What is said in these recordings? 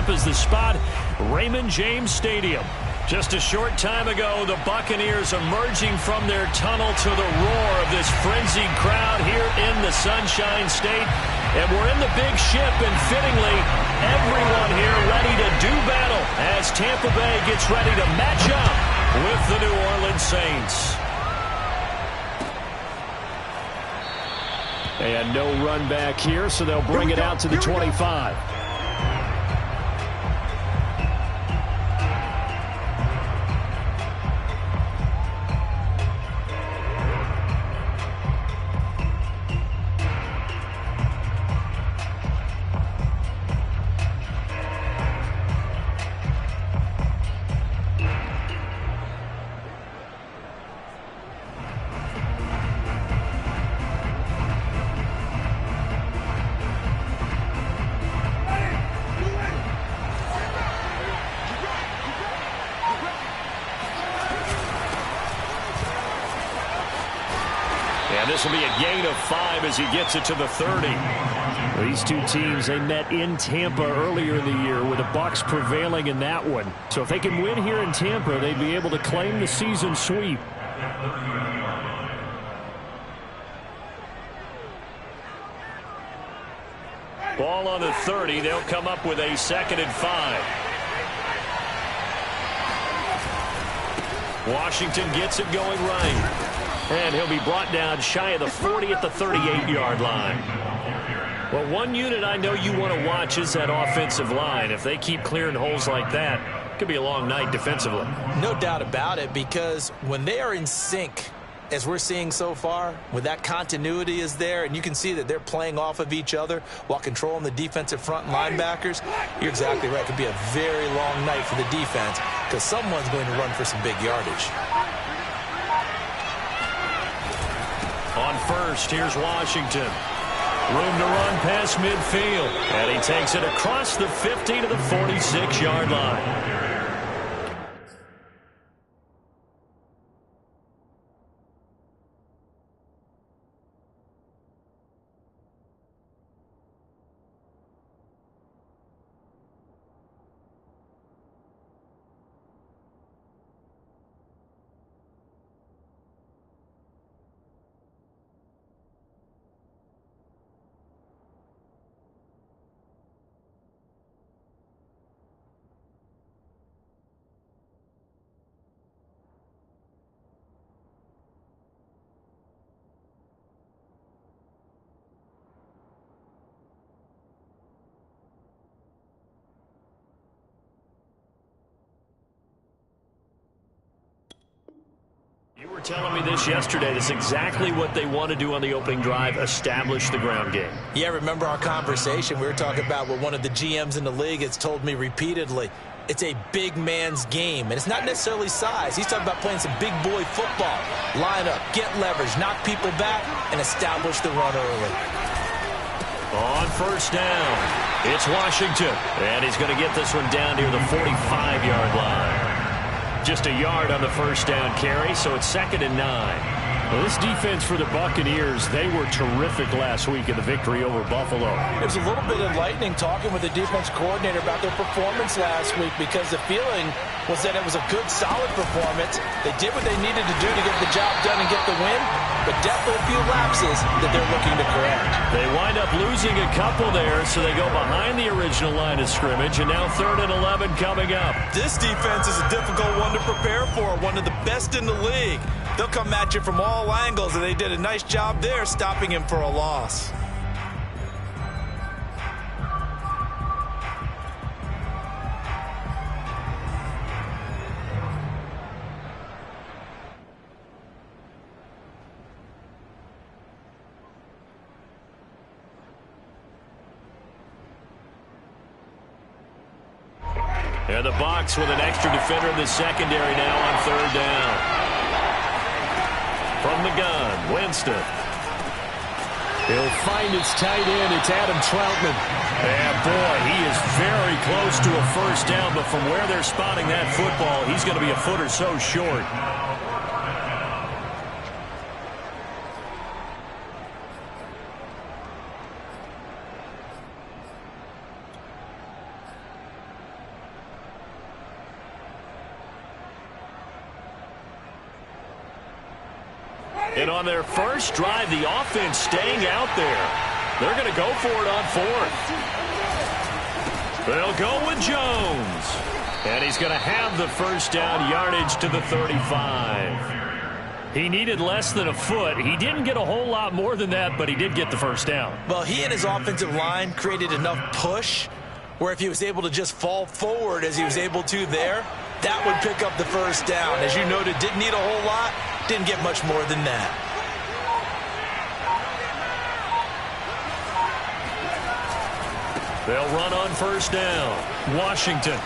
Tampa's the spot, Raymond James Stadium. Just a short time ago, the Buccaneers emerging from their tunnel to the roar of this frenzied crowd here in the Sunshine State. And we're in the big ship, and fittingly, everyone here ready to do battle as Tampa Bay gets ready to match up with the New Orleans Saints. And no run back here, so they'll bring it out to the 25. This will be a gain of 5 as he gets it to the 30. These two teams, they met in Tampa earlier in the year with the Bucs prevailing in that one. So if they can win here in Tampa, they'd be able to claim the season sweep. Ball on the 30. They'll come up with a 2nd and 5. Washington gets it going right. And he'll be brought down shy of the 40 at the 38-yard line. Well, one unit I know you want to watch is that offensive line. If they keep clearing holes like that, it could be a long night defensively. No doubt about it, because when they are in sync, as we're seeing so far, when that continuity is there, and you can see that they're playing off of each other while controlling the defensive front linebackers, you're exactly right. It could be a very long night for the defense because someone's going to run for some big yardage. On first, here's Washington. Room to run past midfield. And he takes it across the 50 to the 46-yard line. You were telling me this yesterday. That's exactly what they want to do on the opening drive, establish the ground game. Yeah, remember our conversation? We were talking about what one of the GMs in the league has told me repeatedly. It's a big man's game, and it's not necessarily size. He's talking about playing some big boy football. Line up, get leverage, knock people back, and establish the run early. On first down, it's Washington, and he's going to get this one down near the 45-yard line. Just a yard on the first down carry, so it's 2nd and 9. Well, this defense for the Buccaneers, they were terrific last week in the victory over Buffalo. It was a little bit enlightening talking with the defense coordinator about their performance last week because the feeling was that it was a good, solid performance. They did what they needed to do to get the job done and get the win, but definitely a few lapses that they're looking to correct. They wind up losing a couple there, so they go behind the original line of scrimmage, and now 3rd and 11 coming up. This defense is a difficult one to prepare for, one of the best in the league. They'll come at you from all angles, and they did a nice job there stopping him for a loss. And the Bucs with an extra defender in the secondary now on 3rd down. From the gun, Winston. He'll find his tight end. It's Adam Troutman. And, boy, he is very close to a first down, but from where they're spotting that football, he's going to be a foot or so short. And on their first drive, the offense staying out there. They're going to go for it on fourth. They'll go with Jones. And he's going to have the first down, yardage to the 35. He needed less than a foot. He didn't get a whole lot more than that, but he did get the first down. Well, he and his offensive line created enough push where if he was able to just fall forward as he was able to there, that would pick up the first down. As you noted, didn't need a whole lot, didn't get much more than that. They'll run on first down. Washington.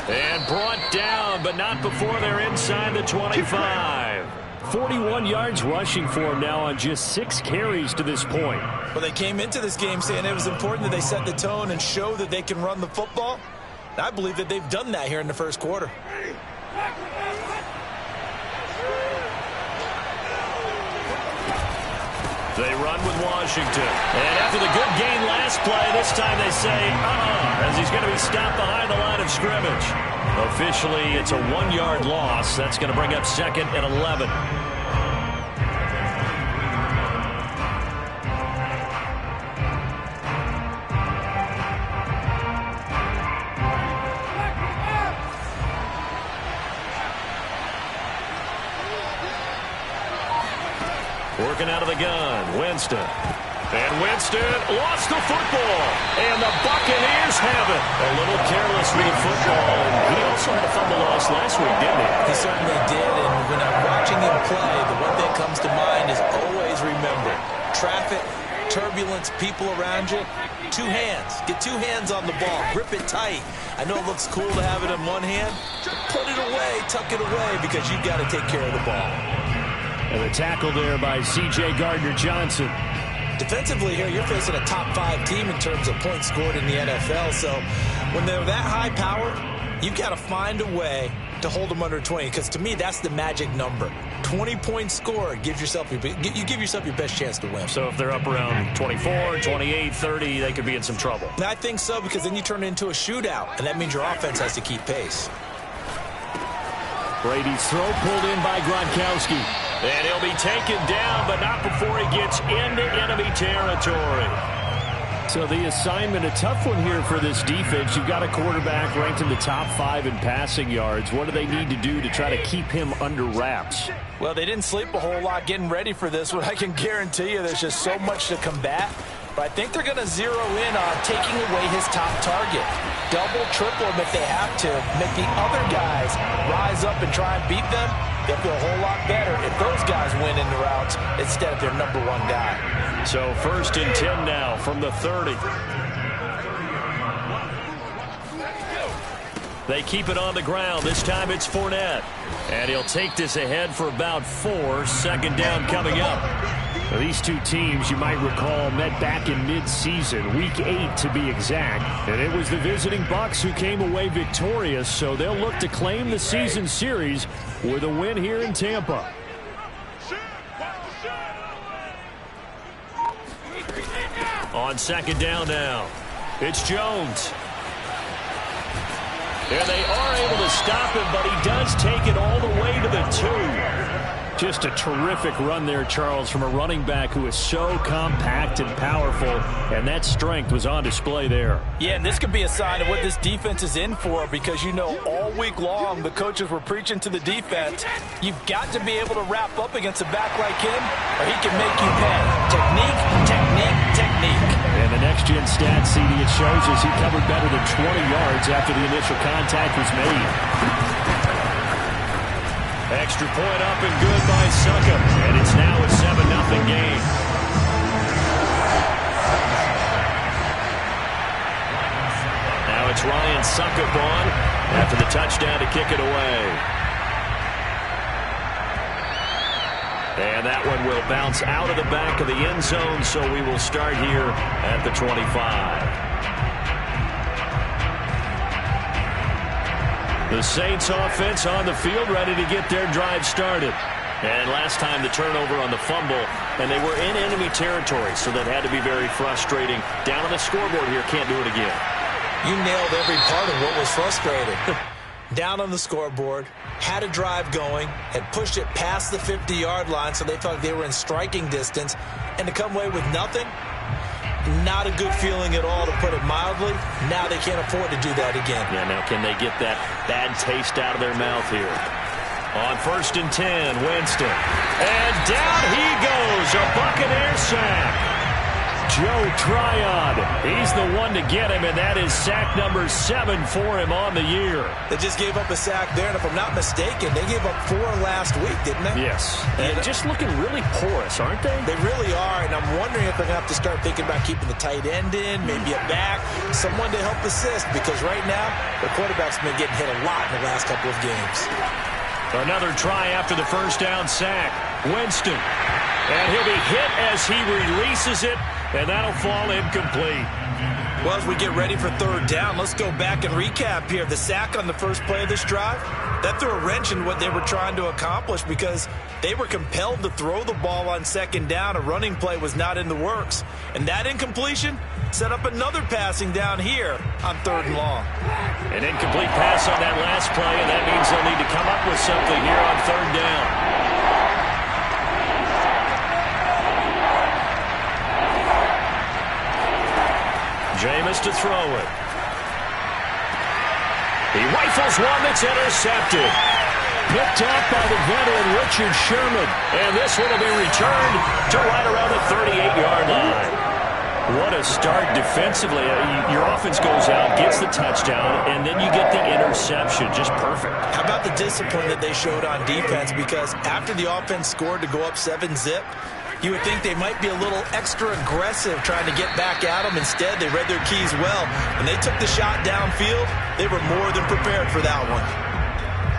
And brought down, but not before they're inside the 25. 41 yards rushing for him now on just 6 carries to this point. Well, they came into this game saying it was important that they set the tone and show that they can run the football. And I believe that they've done that here in the first quarter. They run with Washington. And after the good gain last play, this time they say, as he's going to be stopped behind the line of scrimmage. Officially, it's a 1-yard loss. That's going to bring up 2nd and 11. Working out of the gun, Winston. And Winston lost the football. And the Buccaneers have it. A little careless with the football. And he also had a fumble loss last week, didn't he? He certainly did. And when I'm watching him play, the one thing that comes to mind is always remember, traffic, turbulence, people around you, 2 hands. Get 2 hands on the ball. Grip it tight. I know it looks cool to have it in one hand. Put it away, tuck it away, because you've got to take care of the ball. And the tackle there by C.J. Gardner-Johnson. Defensively here, you're facing a top 5 team in terms of points scored in the NFL. So when they're that high power, you've got to find a way to hold them under 20. Because to me, that's the magic number. 20 points scored, you give yourself your best chance to win. So if they're up around 24, 28, 30, they could be in some trouble. And I think so, because then you turn it into a shootout, and that means your offense has to keep pace. Brady's throw pulled in by Gronkowski. And he'll be taken down, but not before he gets into enemy territory. So the assignment, a tough one here for this defense. You've got a quarterback ranked in the top 5 in passing yards. What do they need to do to try to keep him under wraps? Well, they didn't sleep a whole lot getting ready for this one. I can guarantee you there's just so much to combat. But I think they're going to zero in on taking away his top target. Double, triple him if they have to. Make the other guys rise up and try and beat them. They'll feel a whole lot better if those guys win in the routes instead of their #1 guy. So 1st and 10 now from the 30. They keep it on the ground. This time it's Fournette. And he'll take this ahead for about 4. 2nd down coming up. Now, these two teams, you might recall, met back in mid-season, Week 8 to be exact. And it was the visiting Bucs who came away victorious, so they'll look to claim the season series with a win here in Tampa. On 2nd down now, it's Jones. And they are able to stop him, but he does take it all the way to the 2. Just a terrific run there, Charles, from a running back who is so compact and powerful, and that strength was on display there. Yeah, and this could be a sign of what this defense is in for, because you know all week long the coaches were preaching to the defense, you've got to be able to wrap up against a back like him, or he can make you pay. Technique, technique, technique. And the next-gen stats, CD, it shows us he covered better than 20 yards after the initial contact was made. Extra point up and good by Succop. And it's now a 7-0 game. Now it's Ryan Succop on after the touchdown to kick it away. And that one will bounce out of the back of the end zone, so we will start here at the 25. The Saints offense on the field, ready to get their drive started. And last time the turnover on the fumble, and they were in enemy territory, so that had to be very frustrating. Down on the scoreboard here, can't do it again. You nailed every part of what was frustrating. down on the scoreboard, had a drive going, had pushed it past the 50-yard line so they felt like they were in striking distance, and to come away with nothing, not a good feeling at all, to put it mildly. Now they can't afford to do that again. Yeah, now can they get that bad taste out of their mouth here? On 1st and 10, Winston. And down he goes, a Buccaneer sack. Joe Tryon, he's the one to get him, and that is sack number 7 for him on the year. They just gave up a sack there, and if I'm not mistaken, they gave up 4 last week, didn't they? Yes. And just looking really porous, aren't they? They really are, and I'm wondering if they're going to have to start thinking about keeping the tight end in, maybe a back, someone to help assist, because right now, the quarterback's been getting hit a lot in the last couple of games. Another try after the first down sack. Winston. And he'll be hit as he releases it, and that'll fall incomplete. Well, as we get ready for 3rd down, let's go back and recap here. The sack on the first play of this drive, that threw a wrench in what they were trying to accomplish because they were compelled to throw the ball on 2nd down. A running play was not in the works. And that incompletion set up another passing down here on 3rd and long. An incomplete pass on that last play, and that means they'll need to come up with something here on 3rd down. Jameis to throw it. He rifles one that's intercepted. Picked off by the veteran Richard Sherman. And this one will be returned to right around the 38-yard line. What a start defensively. Your offense goes out, gets the touchdown, and then you get the interception. Just perfect. How about the discipline that they showed on defense? Because after the offense scored to go up 7-zip, you would think they might be a little extra aggressive trying to get back at them. Instead, they read their keys well. When they took the shot downfield, they were more than prepared for that one.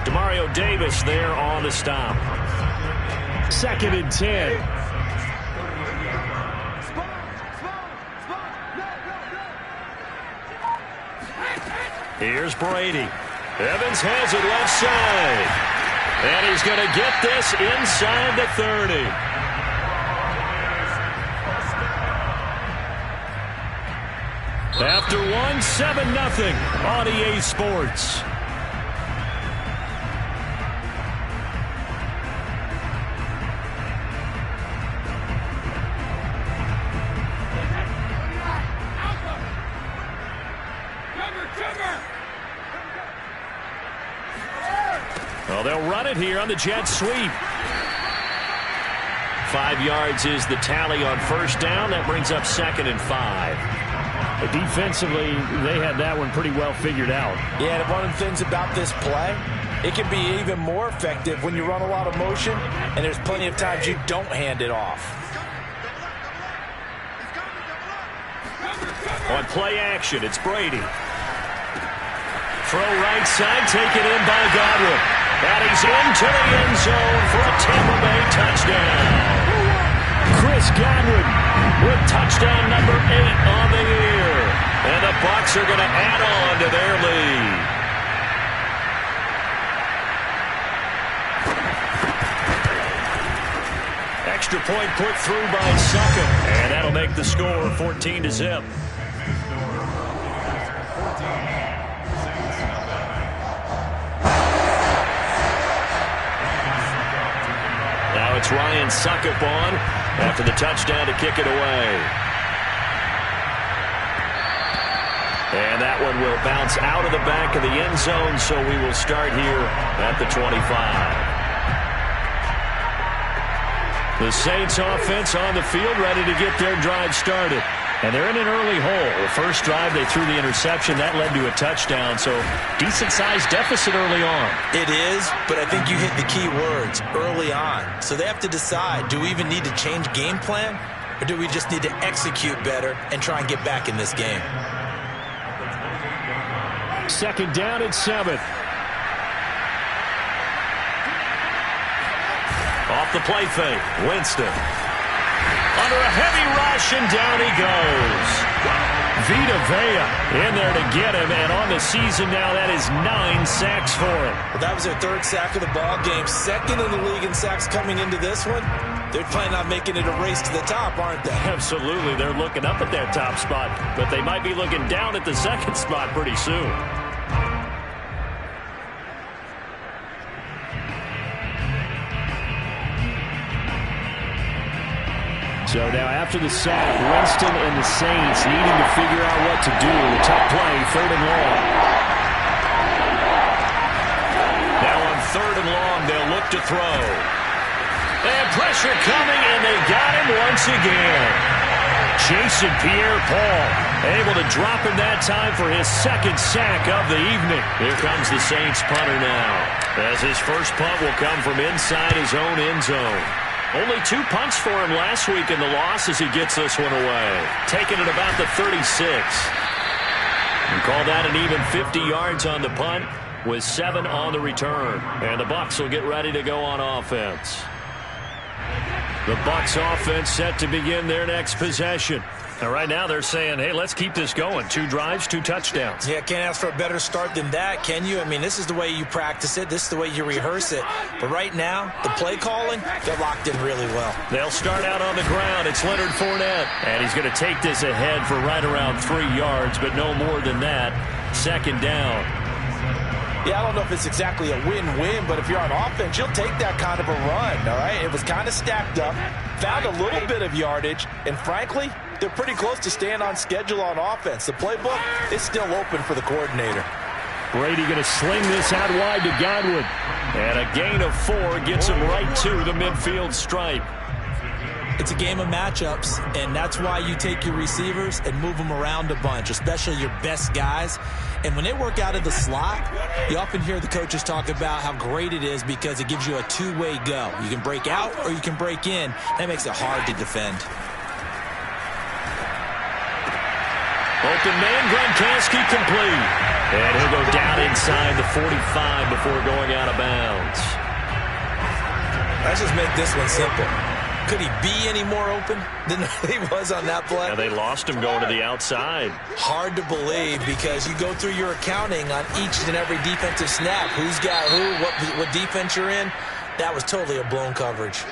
Demario Davis there on the stop. 2nd and 10. Here's Brady. Evans has it left side. And he's going to get this inside the 30. After 7-0 on EA Sports. Well, they'll run it here on the jet sweep. 5 yards is the tally on 1st down. That brings up 2nd and 5. Defensively, they had that one pretty well figured out. Yeah, and one of the things about this play, it can be even more effective when you run a lot of motion, and there's plenty of times you don't hand it off. On play action, it's Brady. Throw right side, taken in by Godwin. And he's into the end zone for a Tampa Bay touchdown. Chris Godwin with touchdown number 8 on the year. And the Bucs are going to add on to their lead. Extra point put through by Succop. And that'll make the score 14-0. Now it's Ryan Succop on after the touchdown to kick it away. And that one will bounce out of the back of the end zone, so we will start here at the 25. The Saints offense on the field ready to get their drive started. And they're in an early hole. The first drive, they threw the interception. That led to a touchdown, so decent-sized deficit early on. It is, but I think you hit the key words, early on. So they have to decide, do we even need to change game plan, or do we just need to execute better and try and get back in this game? 2nd down and 7. Off the play fake, Winston. Under a heavy rush, and down he goes. Vita Vea in there to get him, and on the season now, that is 9 sacks for him. Well, that was their 3rd sack of the ball game. 2nd in the league in sacks coming into this one. They're planning on making it a race to the top, aren't they? Absolutely. They're looking up at that top spot, but they might be looking down at the 2nd spot pretty soon. So now after the sack, Winston and the Saints needing to figure out what to do. A tough play, 3rd and long. Now on 3rd and long, they'll look to throw. And pressure coming, and they got him once again. Jason Pierre-Paul able to drop him that time for his 2nd sack of the evening. Here comes the Saints punter now, as his first punt will come from inside his own end zone. Only 2 punts for him last week in the loss as he gets this one away. Taking it about the 36. And call that an even 50 yards on the punt with 7 on the return. And the Bucs will get ready to go on offense. The Bucs offense set to begin their next possession. And right now they're saying, hey, let's keep this going. 2 drives, 2 touchdowns. Yeah, can't ask for a better start than that, can you? I mean, this is the way you practice it. This is the way you rehearse it. But right now, the play calling, they're locked in really well. They'll start out on the ground. It's Leonard Fournette. And he's going to take this ahead for right around 3 yards, but no more than that. 2nd down. Yeah, I don't know if it's exactly a win-win, but if you're on offense, you'll take that kind of a run, all right? It was kind of stacked up, found a little bit of yardage, and frankly, they're pretty close to staying on schedule on offense. The playbook is still open for the coordinator. Brady going to sling this out wide to Godwin. And a gain of 4 gets him right to the midfield stripe. It's a game of matchups, and that's why you take your receivers and move them around a bunch, especially your best guys. And when they work out of the slot, you often hear the coaches talk about how great it is because it gives you a 2-way go. You can break out or you can break in. That makes it hard to defend. Open man, Gronkowski complete. And he'll go down inside the 45 before going out of bounds. Let's just make this one simple. Could he be any more open than he was on that play? Yeah, they lost him going to the outside. Hard to believe because you go through your accounting on each and every defensive snap. Who's got who, what defense you're in. That was totally a blown coverage.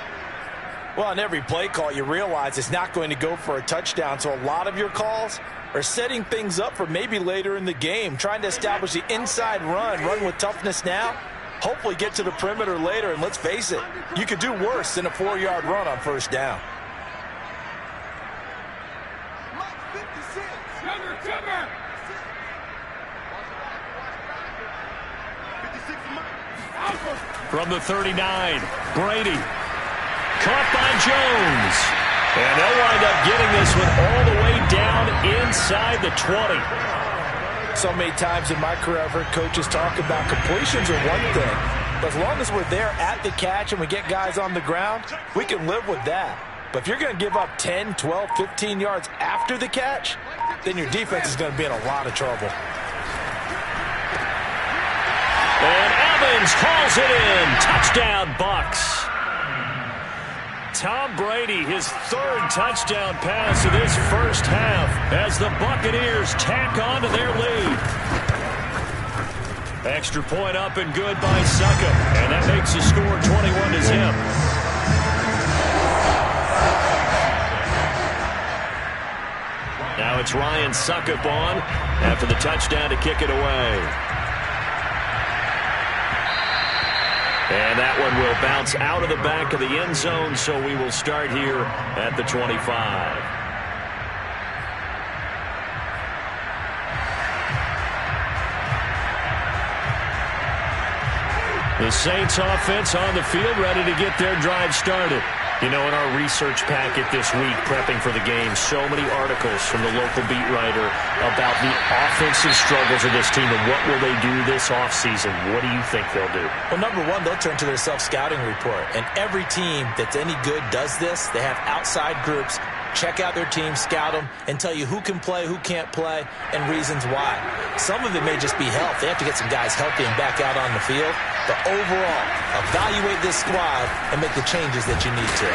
Well, on every play call, you realize it's not going to go for a touchdown. So a lot of your calls are setting things up for maybe later in the game, trying to establish the inside run with toughness now. Hopefully get to the perimeter later, and let's face it, you could do worse than a 4-yard run on 1st down. From the 39, Brady. Caught by Jones. And they'll wind up getting this one all the way down inside the 20. So many times in my career, I've heard coaches talk about completions are one thing. But as long as we're there at the catch and we get guys on the ground, we can live with that. But if you're going to give up 10, 12, 15 yards after the catch, then your defense is going to be in a lot of trouble. And Evans calls it in. Touchdown, Bucs. Tom Brady, his 3rd touchdown pass of this first half as the Buccaneers tack on to their lead. Extra point up and good by Succop, and that makes the score 21-0. Now it's Ryan Succop on after the touchdown to kick it away. And that one will bounce out of the back of the end zone, so we will start here at the 25. The Saints offense on the field, ready to get their drive started. You know, in our research packet this week, prepping for the game, so many articles from the local beat writer about the offensive struggles of this team and what will they do this offseason. What do you think they'll do? Well, number one, they'll turn to their self-scouting report. And every team that's any good does this. They have outside groups. Check out their team, scout them, and tell you who can play, who can't play, and reasons why. Some of it may just be health. They have to get some guys healthy and back out on the field. But overall, evaluate this squad and make the changes that you need to.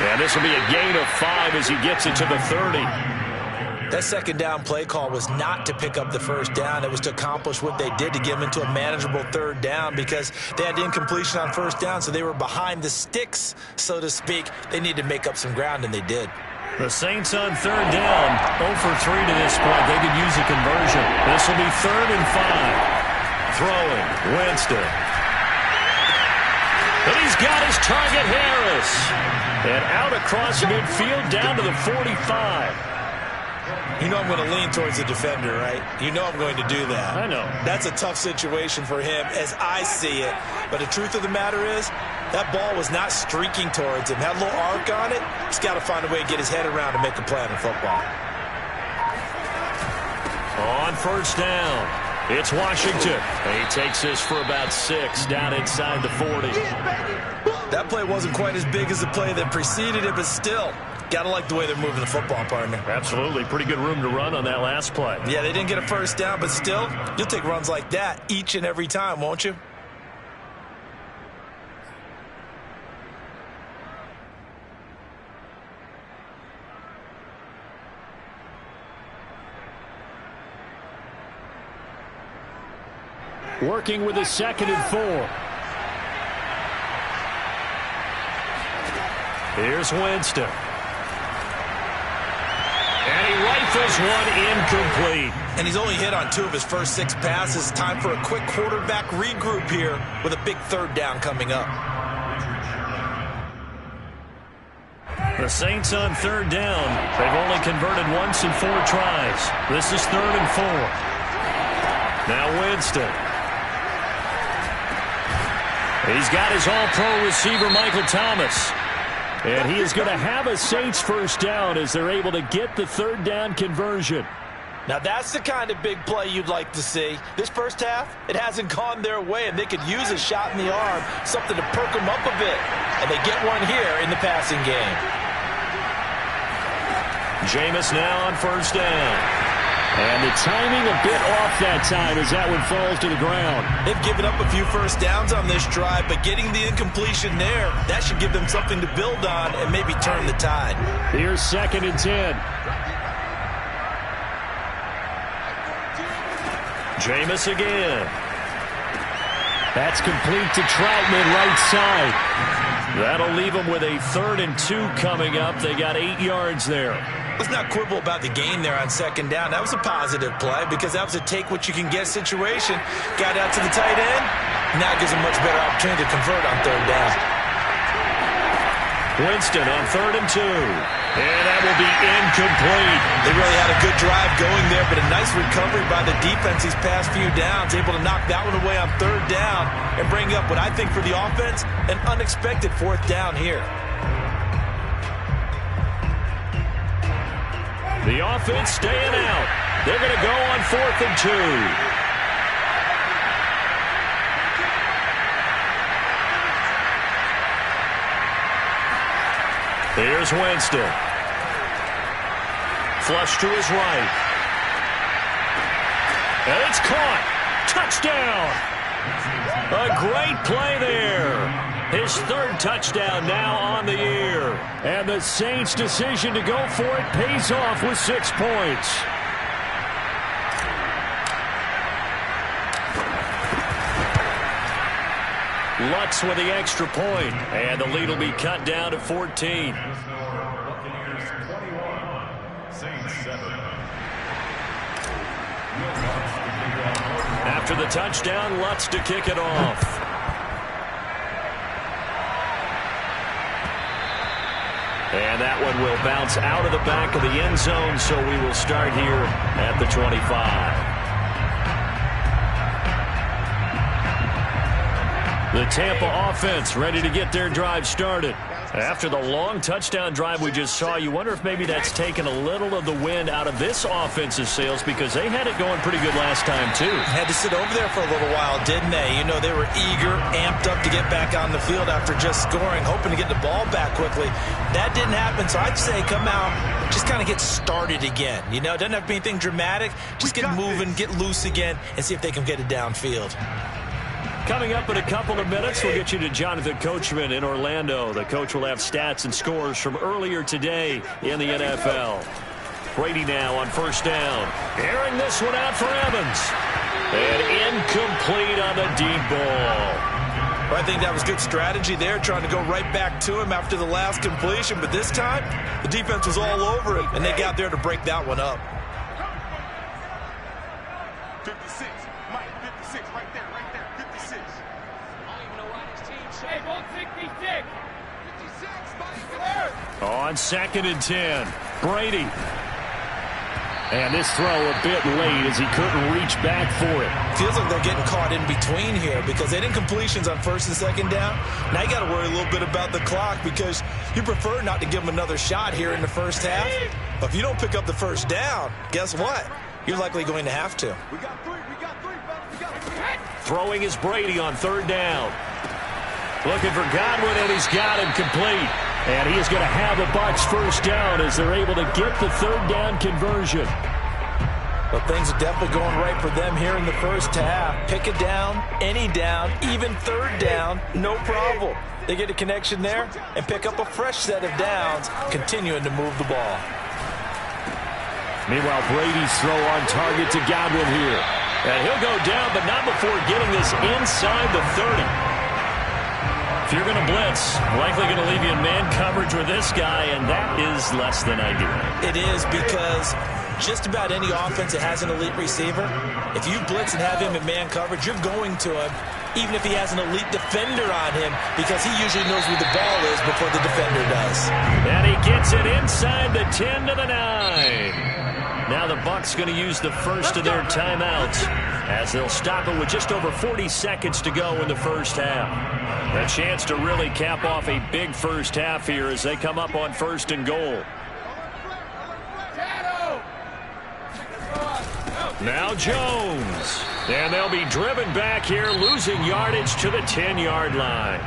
Yeah, this will be a gain of 5 as he gets it to the 30. That 2nd down play call was not to pick up the 1st down. It was to accomplish what they did to get them into a manageable 3rd down because they had incompletion on 1st down, so they were behind the sticks, so to speak. They needed to make up some ground, and they did. The Saints on 3rd down, 0 for 3 to this point. They could use a conversion. This will be 3rd and 5. Throwing, Winston. And he's got his target, Harris. And out across midfield down to the 45. You know I'm going to lean towards the defender, right? You know I'm going to do that. I know. That's a tough situation for him as I see it. But the truth of the matter is, that ball was not streaking towards him. Had a little arc on it. He's got to find a way to get his head around and make a play in football. On first down, it's Washington. He takes this for about 6 down inside the 40. That play wasn't quite as big as the play that preceded it, but still, got to like the way they're moving the football, partner. Absolutely. Pretty good room to run on that last play. Yeah, they didn't get a first down, but still, you'll take runs like that each and every time, won't you? Working with a 2nd and 4. Here's Winston. And he rifles one incomplete. And he's only hit on 2 of his first 6 passes. Time for a quick quarterback regroup here with a big 3rd down coming up. The Saints on 3rd down. They've only converted once in 4 tries. This is 3rd and 4. Now Winston. He's got his all-pro receiver, Michael Thomas. And he is going to have a Saints first down as they're able to get the 3rd down conversion. Now that's the kind of big play you'd like to see. This first half, it hasn't gone their way, and they could use a shot in the arm, something to perk them up a bit. And they get one here in the passing game. Jameis now on first down. And the timing a bit off that time as that one falls to the ground. They've given up a few first downs on this drive, but getting the incompletion there, that should give them something to build on and maybe turn the tide. Here's 2nd and 10. Jameis again. That's complete to Troutman right side. That'll leave them with a 3rd and 2 coming up. They got 8 yards there. Let's not quibble about the gain there on 2nd down. That was a positive play because that was a take-what-you-can-get situation. Got out to the tight end. Now gives them much better opportunity to convert on 3rd down. Winston on 3rd and 2. And that will be incomplete. They really had a good drive going there, but a nice recovery by the defense these past few downs. Able to knock that one away on 3rd down and bring up what I think for the offense, an unexpected 4th down here. The offense staying out. They're going to go on 4th and 2. Here's Winston. Flush to his right. And it's caught. Touchdown. A great play there. His 3rd touchdown now on the year. And the Saints' decision to go for it pays off with 6 points. Lutz with the extra point. And the lead will be cut down to 14. After the touchdown, Lutz to kick it off. And that one will bounce out of the back of the end zone, so we will start here at the 25. The Tampa offense ready to get their drive started. After the long touchdown drive we just saw, you wonder if maybe that's taken a little of the wind out of this offense's sails because they had it going pretty good last time, too. Had to sit over there for a little while, didn't they? You know, they were eager, amped up to get back on the field after just scoring, hoping to get the ball back quickly. That didn't happen, so I'd say come out, just kind of get started again. You know, it doesn't have to be anything dramatic. Just get moving, get loose again, and see if they can get it downfield. Coming up in a couple of minutes, we'll get you to Jonathan Coachman in Orlando. The coach will have stats and scores from earlier today in the NFL. Brady now on first down. Airing this one out for Evans. And incomplete on the deep ball. Well, I think that was good strategy there, trying to go right back to him after the last completion. But this time, the defense was all over it, and they got there to break that one up. 56, Mike, 56, right there, 56. I don't even know why this team said. On 2nd and 10, Brady. And this throw a bit late as he couldn't reach back for it. Feels like they're getting caught in between here because they didn't completions on 1st and 2nd down. Now you got to worry a little bit about the clock because you prefer not to give them another shot here in the first half. But if you don't pick up the first down, guess what? You're likely going to have to. We got three. Throwing is Brady on 3rd down. Looking for Godwin, and he's got him complete. And he is going to have a Bucs first down as they're able to get the 3rd down conversion. Well, things are definitely going right for them here in the first half. Pick a down, any down, even 3rd down, no problem. They get a connection there and pick up a fresh set of downs, continuing to move the ball. Meanwhile, Brady's throw on target to Godwin here. And he'll go down, but not before getting this inside the 30. If you're going to blitz, likely going to leave you in man coverage with this guy, and that is less than ideal. It is because just about any offense that has an elite receiver, if you blitz and have him in man coverage, you're going to him, even if he has an elite defender on him, because he usually knows where the ball is before the defender does. And he gets it inside the 10 to the 9. Now the Bucs going to use the first of their timeouts as they'll stop it with just over 40 seconds to go in the first half. A chance to really cap off a big first half here as they come up on 1st and goal. Now Jones. And they'll be driven back here, losing yardage to the 10-yard line.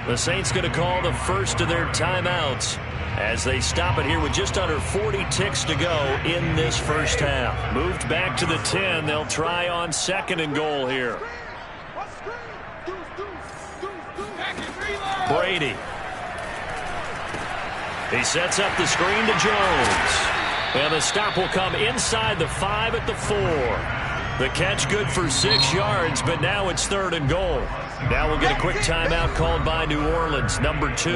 The Saints going to call the first of their timeouts as they stop it here with just under 40 ticks to go in this first half. Moved back to the 10. They'll try on 2nd and goal here. Brady. He sets up the screen to Jones. And the stop will come inside the 5 at the 4. The catch good for 6 yards, but now it's 3rd and goal. Now we'll get a quick timeout called by New Orleans, number 2,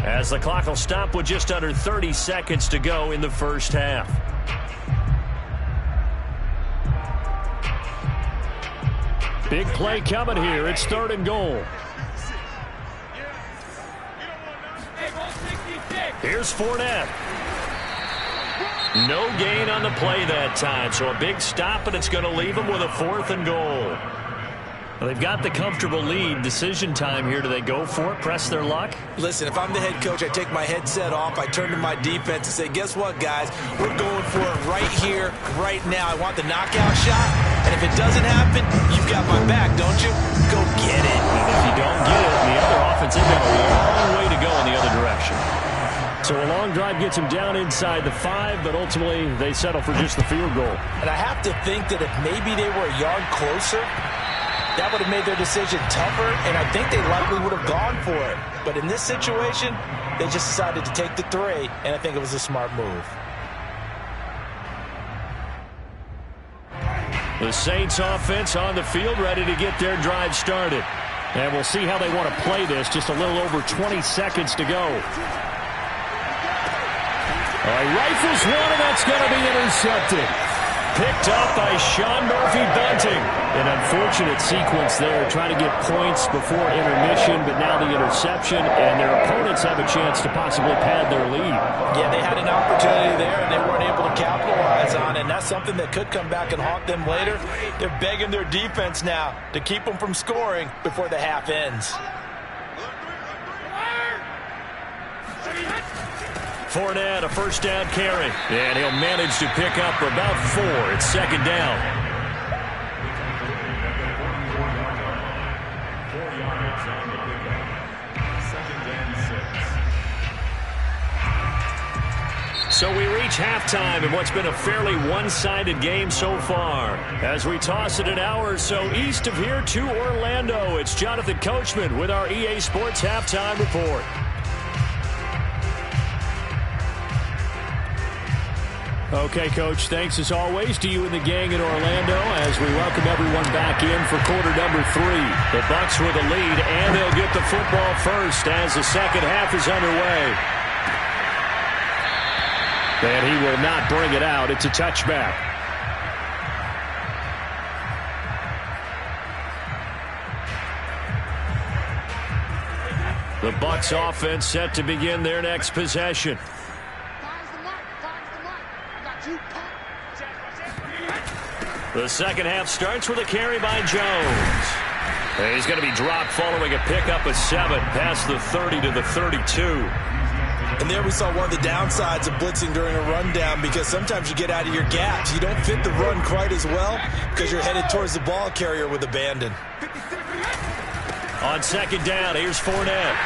as the clock will stop with just under 30 seconds to go in the first half. Big play coming here. It's 3rd and goal. Here's Fournette. No gain on the play that time, so a big stop, and it's going to leave them with a 4th and goal. Well, they've got the comfortable lead. Decision time here. Do they go for it, press their luck? Listen, if I'm the head coach, I take my headset off, I turn to my defense and say, guess what, guys? We're going for it right here, right now. I want the knockout shot, and if it doesn't happen, you've got my back, don't you? Go get it. And if you don't get it, the other offense, they've got a long way to go in the other direction. So a long drive gets them down inside the 5, but ultimately they settle for just the field goal. And I have to think that if maybe they were a yard closer, that would have made their decision tougher, and I think they likely would have gone for it. But in this situation, they just decided to take the 3, and I think it was a smart move. The Saints offense on the field, ready to get their drive started. And we'll see how they want to play this. Just a little over 20 seconds to go. Rifles one, and that's going to be intercepted. Picked up by Sean Murphy-Bunting. An unfortunate sequence there, trying to get points before intermission, but now the interception, and their opponents have a chance to possibly pad their lead. Yeah, they had an opportunity there, and they weren't able to capitalize on it, and that's something that could come back and haunt them later. They're begging their defense now to keep them from scoring before the half ends. Fournette, a first down carry. And he'll manage to pick up about 4. It's 2nd down. So we reach halftime in what's been a fairly one-sided game so far. As we toss it an hour or so east of here to Orlando, it's Jonathan Coachman with our EA Sports Halftime Report. Okay, Coach, thanks as always to you and the gang in Orlando as we welcome everyone back in for quarter number 3. The Bucs with a lead, and they'll get the football first as the second half is underway. And he will not bring it out. It's a touchback. The Bucs offense set to begin their next possession. The second half starts with a carry by Jones. And he's going to be dropped following a pickup of 7 past the 30 to the 32. And there we saw one of the downsides of blitzing during a rundown, because sometimes you get out of your gaps. You don't fit the run quite as well because you're headed towards the ball carrier with abandon. On second down, here's Fournette.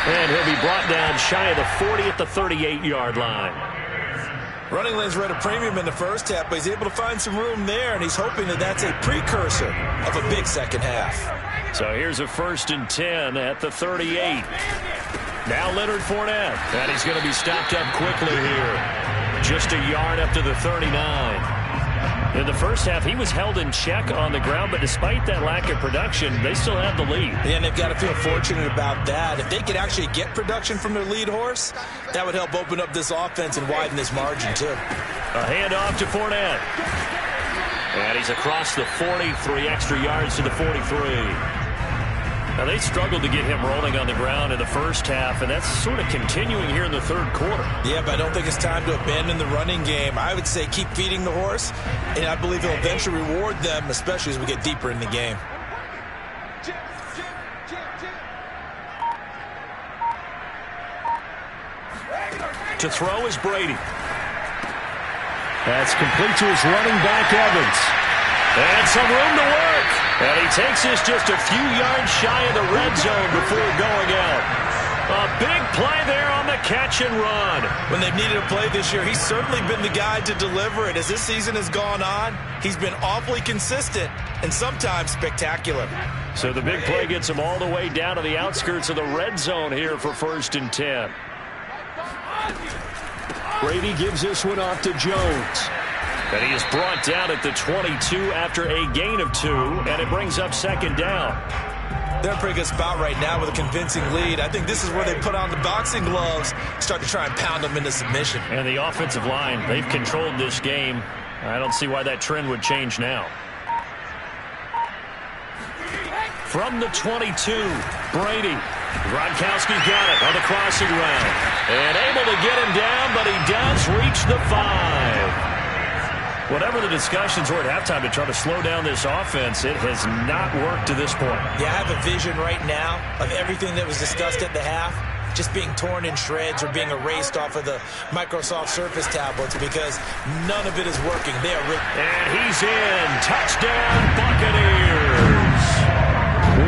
And he'll be brought down shy of the 40 at the 38-yard line. Running lanes were at a premium in the first half, but he's able to find some room there, and he's hoping that that's a precursor of a big second half. So here's a 1st and 10 at the 38. Now Leonard Fournette, and he's going to be stopped up quickly here. Just a yard up to the 39. In the first half, he was held in check on the ground, but despite that lack of production, they still have the lead. Yeah, and they've got to feel fortunate about that. If they could actually get production from their lead horse, that would help open up this offense and widen this margin, too. A handoff to Fournette. And he's across the 40, 3 extra yards to the 43. Now, they struggled to get him rolling on the ground in the first half, and that's sort of continuing here in the third quarter. Yeah, but I don't think it's time to abandon the running game. I would say keep feeding the horse, and I believe he'll eventually reward them, especially as we get deeper in the game. To throw is Brady. That's complete to his running back, Evans. And some room to work. And he takes this just a few yards shy of the red zone before going out. A big play there on the catch and run. When they've needed a play this year, he's certainly been the guy to deliver it. As this season has gone on, he's been awfully consistent and sometimes spectacular. So the big play gets him all the way down to the outskirts of the red zone here for 1st and 10. Brady gives this one off to Jones. And he is brought down at the 22 after a gain of 2, and it brings up second down. They're in a pretty good spot right now with a convincing lead. I think this is where they put on the boxing gloves, start to try and pound them into submission. And the offensive line, they've controlled this game. I don't see why that trend would change now. From the 22, Brady. Gronkowski got it on the crossing route. And able to get him down, but he does reach the 5. Whatever the discussions were at halftime to try to slow down this offense, it has not worked to this point. Yeah, I have a vision right now of everything that was discussed at the half just being torn in shreds or being erased off of the Microsoft Surface tablets, because none of it is working. They are and he's in. Touchdown, Buccaneers.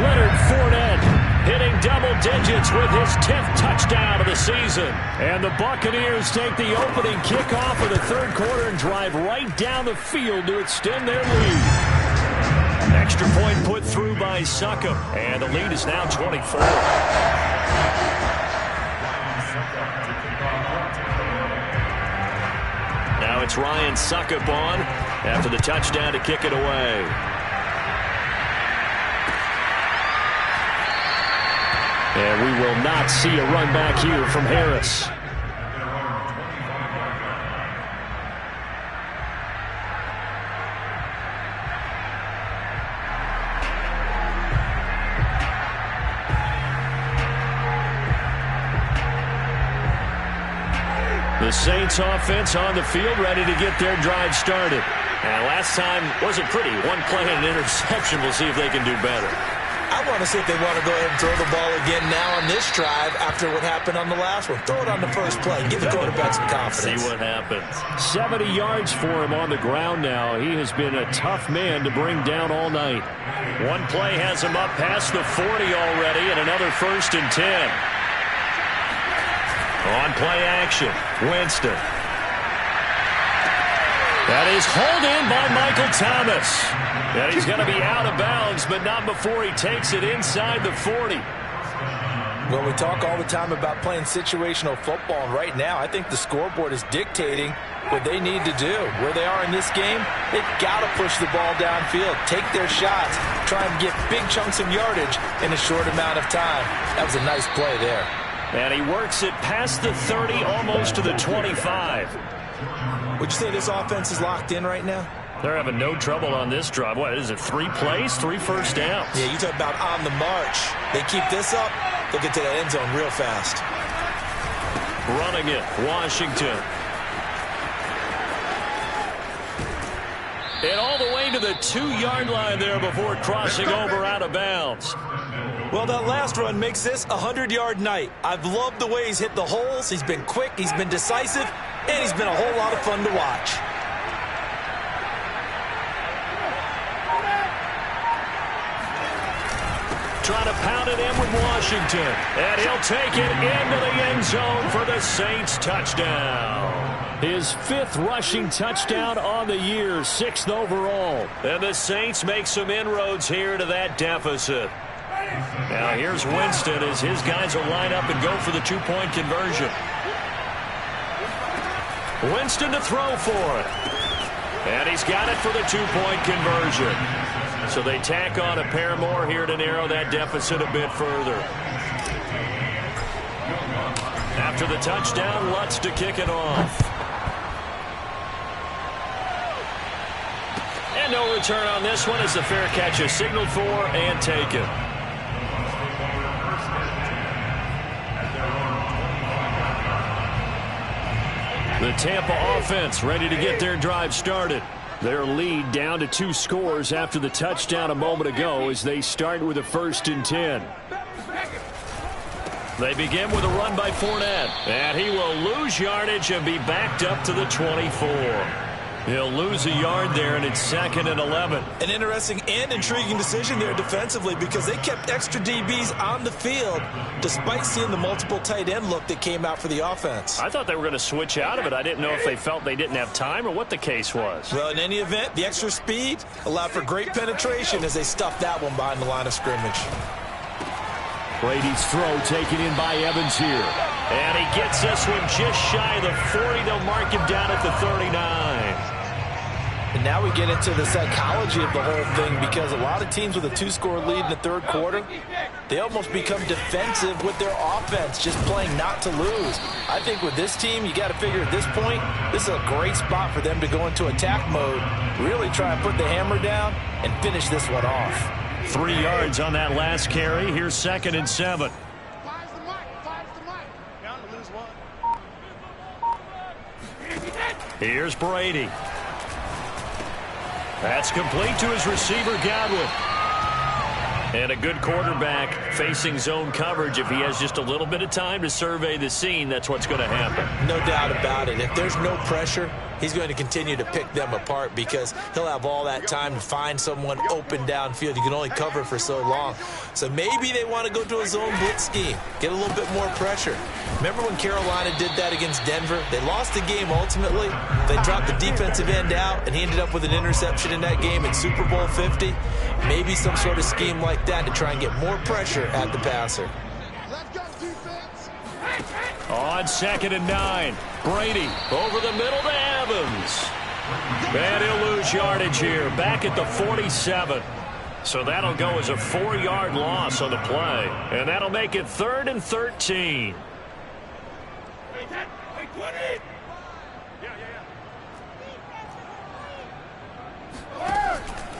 Leonard Fournette hitting double digits with his 10th touchdown of the season. And the Buccaneers take the opening kickoff of the third quarter and drive right down the field to extend their lead. Extra point put through by Succop, and the lead is now 24. Now it's Ryan Succop on after the touchdown to kick it away. And we will not see a run back here from Harris. The Saints offense on the field, ready to get their drive started. And last time wasn't pretty. One play and an interception. We'll see if they can do better. I want to see if they want to go ahead and throw the ball again now on this drive after what happened on the last one. Throw it on the first play. Give the quarterback some confidence. See what happens. 70 yards for him on the ground now. He has been a tough man to bring down all night. One play has him up past the 40 already, and another 1st and 10. On play action, Winston. That is hauled in by Michael Thomas. And he's going to be out of bounds, but not before he takes it inside the 40. Well, we talk all the time about playing situational football, and right now I think the scoreboard is dictating what they need to do. Where they are in this game, they've got to push the ball downfield, take their shots, try and get big chunks of yardage in a short amount of time. That was a nice play there. And he works it past the 30, almost to the 25. Would you say this offense is locked in right now? They're having no trouble on this drive. What is it, 3 plays, 3 first downs? Yeah, you talk about on the march. They keep this up, He'll get to that end zone real fast. Running it, Washington. And all the way to the 2-yard line there before crossing over out of bounds. Well, that last run makes this a 100-yard night. I've loved the way he's hit the holes. He's been quick, he's been decisive, and he's been a whole lot of fun to watch. Trying to pound it in with Washington. And he'll take it into the end zone for the Saints touchdown. His 5th rushing touchdown on the year, 6th overall. And the Saints make some inroads here to that deficit. Now here's Winston as his guys will line up and go for the 2-point conversion. Winston to throw for it. And he's got it for the 2-point conversion. So they tack on a pair more here to narrow that deficit a bit further. After the touchdown, Lutz to kick it off. And no return on this one as the fair catch is signaled for and taken. The Tampa offense ready to get their drive started. Their lead down to 2 scores after the touchdown a moment ago as they start with a 1st and 10. They begin with a run by Fournette. And he will lose yardage and be backed up to the 24. He'll lose a yard there, and it's 2nd and 11. An interesting and intriguing decision there defensively because they kept extra DBs on the field despite seeing the multiple tight end look that came out for the offense. I thought they were going to switch out of it. I didn't know if they felt they didn't have time or what the case was. Well, in any event, the extra speed allowed for great penetration as they stuffed that one behind the line of scrimmage. Brady's throw taken in by Evans here. And he gets this one just shy of the 40. They'll mark him down at the 39. And now we get into the psychology of the whole thing because a lot of teams with a 2-score lead in the 3rd quarter, they almost become defensive with their offense, just playing not to lose. I think with this team, you got to figure at this point, this is a great spot for them to go into attack mode, really try and put the hammer down and finish this one off. 3 yards on that last carry. Here's 2nd and 7. Here's Brady. That's complete to his receiver, Godwin. And a good quarterback facing zone coverage. If he has just a little bit of time to survey the scene, that's what's going to happen. No doubt about it. If there's no pressure, he's going to continue to pick them apart because he'll have all that time to find someone open downfield. You can only cover for so long. So maybe they want to go to a zone blitz scheme, get a little bit more pressure. Remember when Carolina did that against Denver? They lost the game ultimately. They dropped the defensive end out, and he ended up with an interception in that game in Super Bowl 50. Maybe some sort of scheme like that to try and get more pressure at the passer. On 2nd and 9, Brady over the middle to Evans. And he'll lose yardage here, back at the 47. So that'll go as a 4-yard loss on the play. And that'll make it 3rd and 13.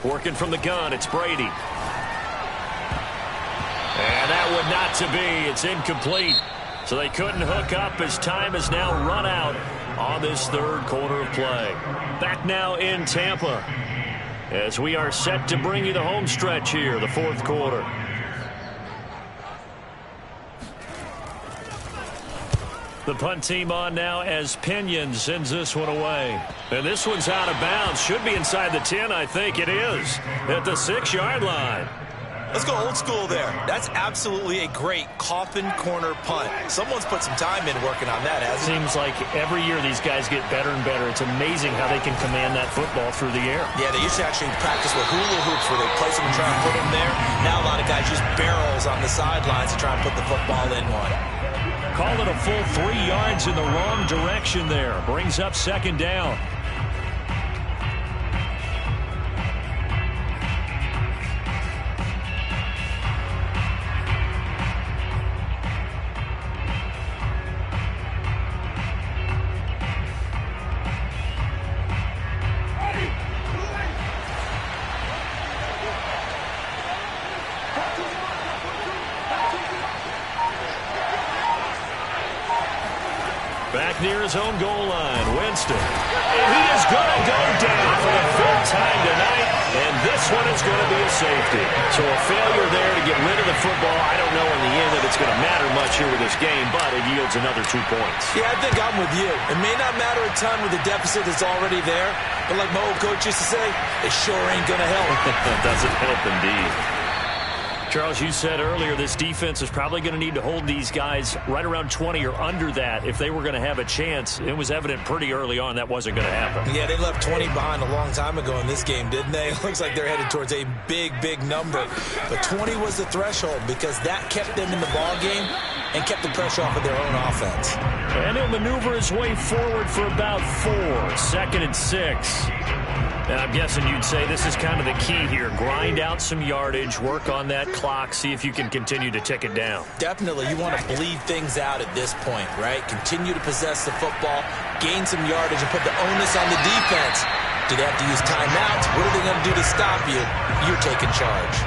Working from the gun, it's Brady. And that would not to be. It's incomplete. So they couldn't hook up as time has now run out on this 3rd quarter of play. Back now in Tampa as we are set to bring you the home stretch here, the 4th quarter. The punt team on now as Pinion sends this one away. And this one's out of bounds. Should be inside the 10, I think it is. At the 6-yard line. Let's go old school there. That's absolutely a great coffin corner punt. Someone's put some time in working on that, hasn't it? Seems like every year these guys get better and better. It's amazing how they can command that football through the air. Yeah, they used to actually practice with hula hoops where they place them and try and put them there. Now a lot of guys use barrels on the sidelines to try and put the football in one. Call it a full 3 yards in the wrong direction there. Brings up 2nd down. back near his own goal line. Winston. And he is going to go down for the third time tonight, and this one is going to be a safety. So a failure there to get rid of the football. I don't know in the end that it's going to matter much here with this game, but it yields another 2 points. Yeah, I think I'm with you. It may not matter a ton with the deficit that's already there, but like my old coach used to say, it sure ain't going to help. Doesn't help indeed. Charles, you said earlier this defense is probably going to need to hold these guys right around 20 or under that if they were going to have a chance. It was evident pretty early on that wasn't going to happen. Yeah, they left 20 behind a long time ago in this game, didn't they? It looks like they're headed towards a big, big number. But 20 was the threshold because that kept them in the ball game and kept the pressure off of their own offense. And he'll maneuver his way forward for about 4. 2nd and 6. And I'm guessing you'd say this is kind of the key here. Grind out some yardage, work on that clock, see if you can continue to tick it down. Definitely. You want to bleed things out at this point, right? Continue to possess the football, gain some yardage, and put the onus on the defense. Do they have to use timeouts? What are they going to do to stop you? You're taking charge.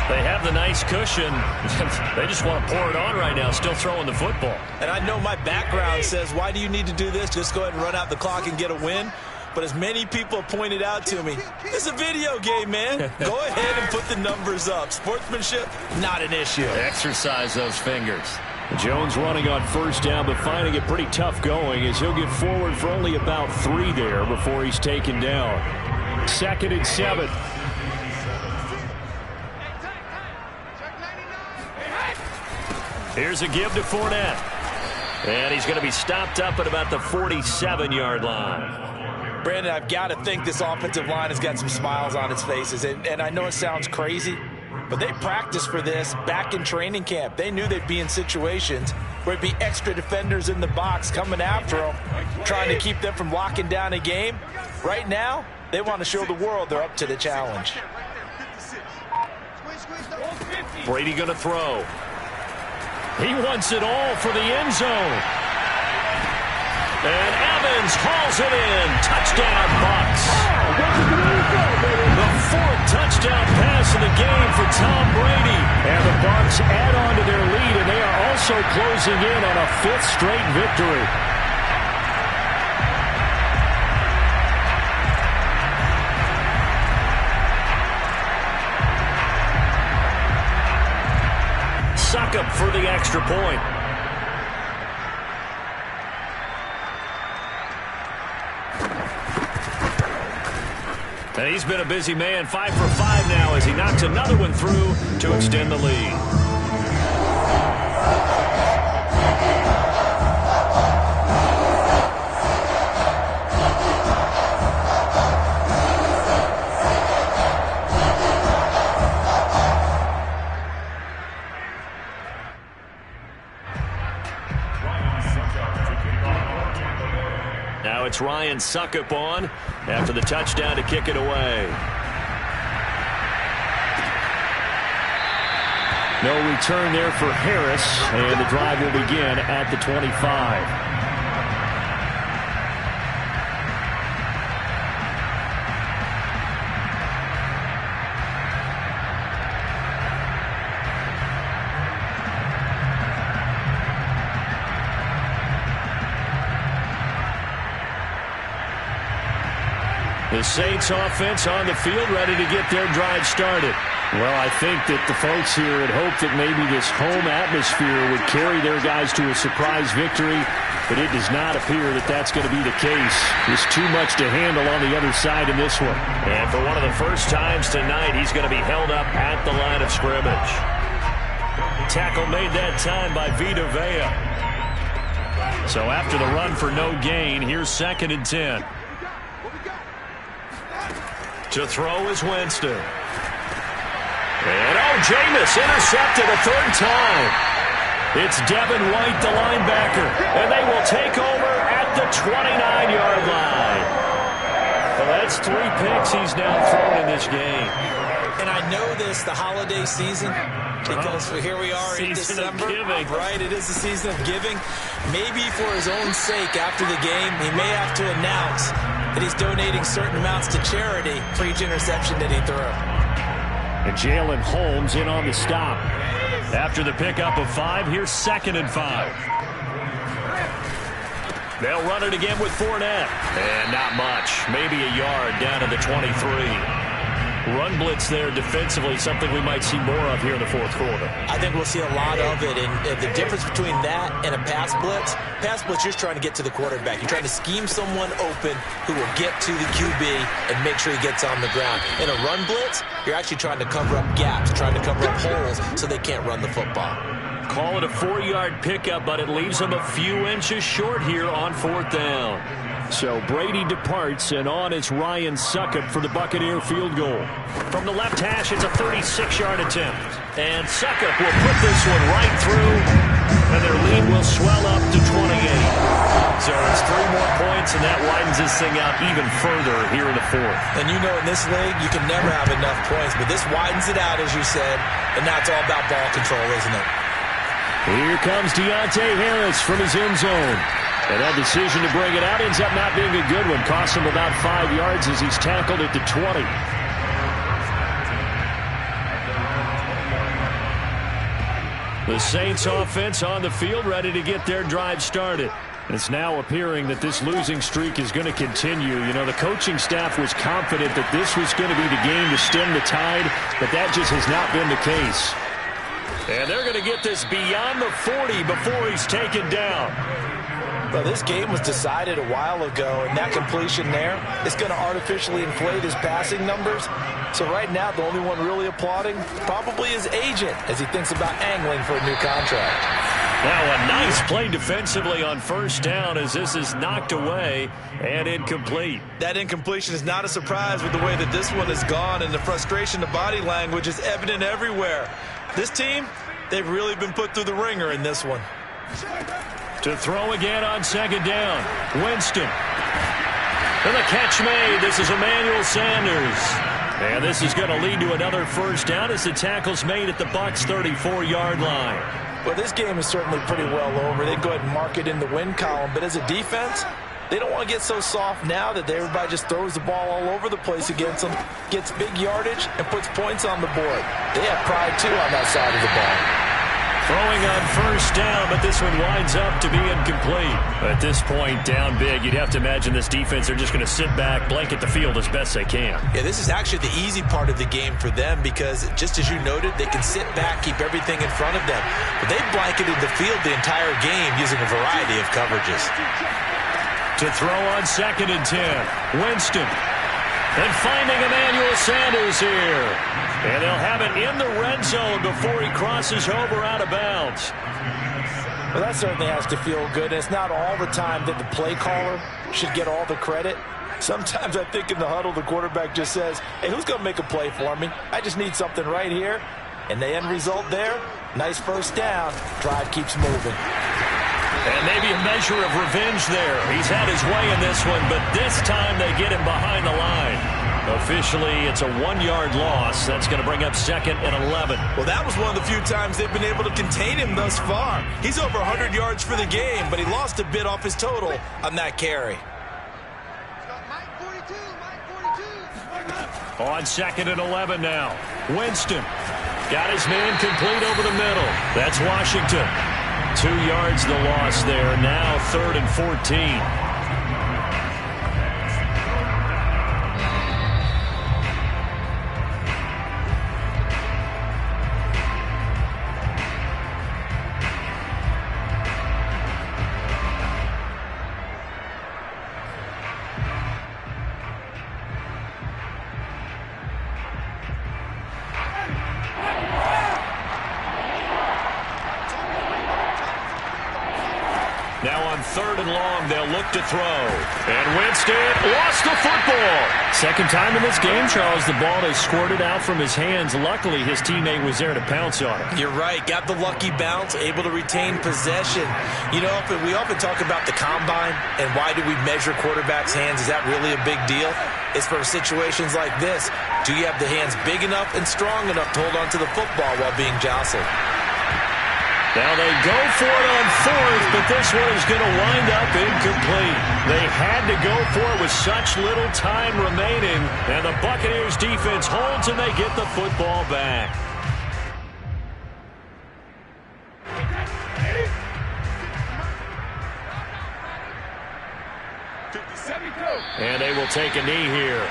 They have the nice cushion. They just want to pour it on right now, still throwing the football. And I know my background says, why do you need to do this? Just go ahead and run out the clock and get a win. But as many people pointed out to me, it's a video game, man. Go ahead and put the numbers up. Sportsmanship, not an issue. Exercise those fingers. Jones running on first down, but finding it pretty tough going as he'll get forward for only about 3 there before he's taken down. 2nd and 7. Here's a give to Fournette. And he's going to be stopped up at about the 47-yard line. Brandon, I've got to think this offensive line has got some smiles on its faces. And I know it sounds crazy, but they practiced for this back in training camp. They knew they'd be in situations where it'd be extra defenders in the box coming after them, trying to keep them from locking down a game. Right now, they want to show the world they're up to the challenge. Brady going to throw. He wants it all for the end zone. And Evans hauls it in. Touchdown, Bucs. The 4th touchdown pass of the game for Tom Brady. And the Bucs add on to their lead, and they are also closing in on a 5th straight victory. Succop for the extra point. And he's been a busy man, 5 for 5 now as he knocks another one through to extend the lead. Now it's Ryan Succop on after the touchdown to kick it away. No return there for Harris, and the drive will begin at the 25. The Saints offense on the field ready to get their drive started. Well, I think that the folks here had hoped that maybe this home atmosphere would carry their guys to a surprise victory, but it does not appear that that's going to be the case. There's too much to handle on the other side in this one. And for one of the first times tonight, he's going to be held up at the line of scrimmage. Tackle made that time by Vita Vea. So after the run for no gain, here's 2nd and 10. To throw is Winston. And Jameis intercepted a 3rd time. It's Devin White, the linebacker, and they will take over at the 29-yard line. Well, that's 3 picks he's now thrown in this game. And I know this, the holiday season, because here we are in December. Right, it is the season of giving. Maybe for his own sake after the game, he may have to announce that he's donating certain amounts to charity for each interception that he threw. And Jalen Holmes in on the stop. After the pickup of 5, here's 2nd and 5. They'll run it again with Fournette. And not much. Maybe a yard down to the 23. Run blitz there defensively, something we might see more of here in the fourth quarter. I think we'll see a lot of it. And the difference between that and a pass blitz, you're trying to get to the quarterback. You're trying to scheme someone open who will get to the QB and make sure he gets on the ground. In a run blitz, you're actually trying to cover up gaps, trying to cover up holes so they can't run the football. Call it a 4-yard pickup, but it leaves them a few inches short here on fourth down. So Brady departs, and on is Ryan Succop for the Buccaneer field goal. From the left hash, it's a 36-yard attempt. And Succop will put this one right through, and their lead will swell up to 28. So it's 3 more points, and that widens this thing out even further here in the fourth. And you know in this league, you can never have enough points, but this widens it out, as you said, and now it's all about ball control, isn't it? Here comes Deontay Harris from his end zone. And that decision to bring it out ends up not being a good one. Costs him about 5 yards as he's tackled at the 20. The Saints offense on the field, ready to get their drive started. And it's now appearing that this losing streak is going to continue. You know, the coaching staff was confident that this was going to be the game to stem the tide, but that just has not been the case. And they're going to get this beyond the 40 before he's taken down. Well, this game was decided a while ago, and that completion there is going to artificially inflate his passing numbers. So right now, the only one really applauding probably his agent as he thinks about angling for a new contract. Now a nice play defensively on first down as this is knocked away and incomplete. That incompletion is not a surprise with the way that this one has gone, and the frustration, the body language is evident everywhere. This team, they've really been put through the ringer in this one. To throw again on second down. Winston. And the catch made. This is Emmanuel Sanders. And this is going to lead to another first down as the tackle's made at the Bucs' 34-yard line. Well, this game is certainly pretty well over. They go ahead and mark it in the win column. But as a defense, they don't want to get so soft now that everybody just throws the ball all over the place against them, gets big yardage, and puts points on the board. They have pride, too, on that side of the ball. Throwing on first down, but this one winds up to be incomplete. At this point, down big, you'd have to imagine this defense are just going to sit back, blanket the field as best they can. Yeah, this is actually the easy part of the game for them because, just as you noted, they can sit back, keep everything in front of them. But they've blanketed the field the entire game using a variety of coverages. To throw on 2nd and 10, Winston. And finding Emmanuel Sanders here. And they'll have it in the red zone before he crosses over out of bounds. Well, that certainly has to feel good. It's not all the time that the play caller should get all the credit. Sometimes I think in the huddle, the quarterback just says, hey, who's going to make a play for me? I just need something right here. And the end result there, nice first down. Drive keeps moving. And maybe a measure of revenge there. He's had his way in this one, but this time they get him behind the line. Officially, it's a 1-yard loss. That's going to bring up 2nd and 11. Well, that was one of the few times they've been able to contain him thus far. He's over 100 yards for the game, but he lost a bit off his total on that carry. On 2nd and 11 now. Winston got his man complete over the middle. That's Washington. 2 yards the loss there. Now 3rd and 14. Now on 3rd and long, they'll look to throw. And Winston lost the football. Second time in this game, Charles, the ball has squirted out from his hands. Luckily, his teammate was there to pounce on it. You're right. Got the lucky bounce, able to retain possession. You know, we often talk about the combine and why do we measure quarterbacks' hands. Is that really a big deal? It's for situations like this. Do you have the hands big enough and strong enough to hold on to the football while being jostled? Now they go for it on 4th, but this one is going to wind up incomplete. They had to go for it with such little time remaining, and the Buccaneers defense holds and they get the football back. take a knee here.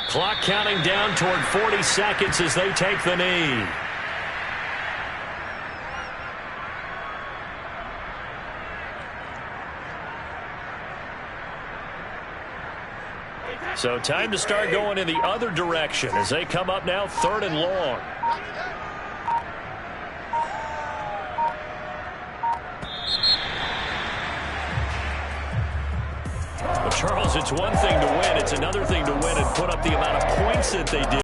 Clock counting down toward 40 seconds as they take the knee. So time to start going in the other direction as they come up now 3rd and long. Well, Charles, it's one thing to win. It's another thing to win and put up the amount of points that they did.